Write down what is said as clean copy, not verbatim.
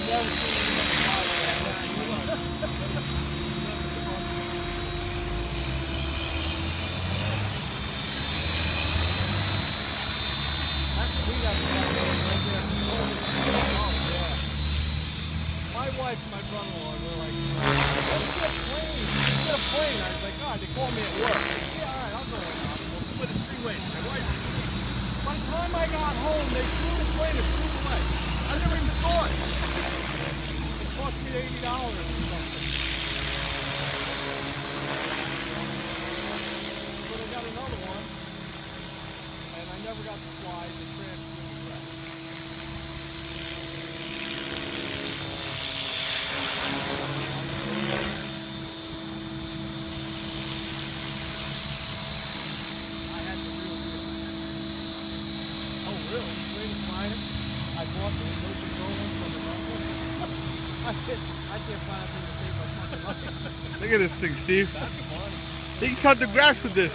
never seen anybody fly like that. That's what we got to right there. Oh, yeah. My wife and my brother-in-law were like, let's get a plane. Let's get a plane. I was like, God, they called me at work. Yeah, all right, I'll go around. We'll split it 3 ways. My wife. By the time I got home, they flew the plane and flew away. I never even saw it. It cost me $80 or something. So they got another one, and I never got to fly the transfer wreck. I had the real deal. Oh, really? Plane is flying? I bought the no control one from the runway. I can't fly anything to save my fucking life. Look at this thing, Steve. That's fun. You can cut the grass with this.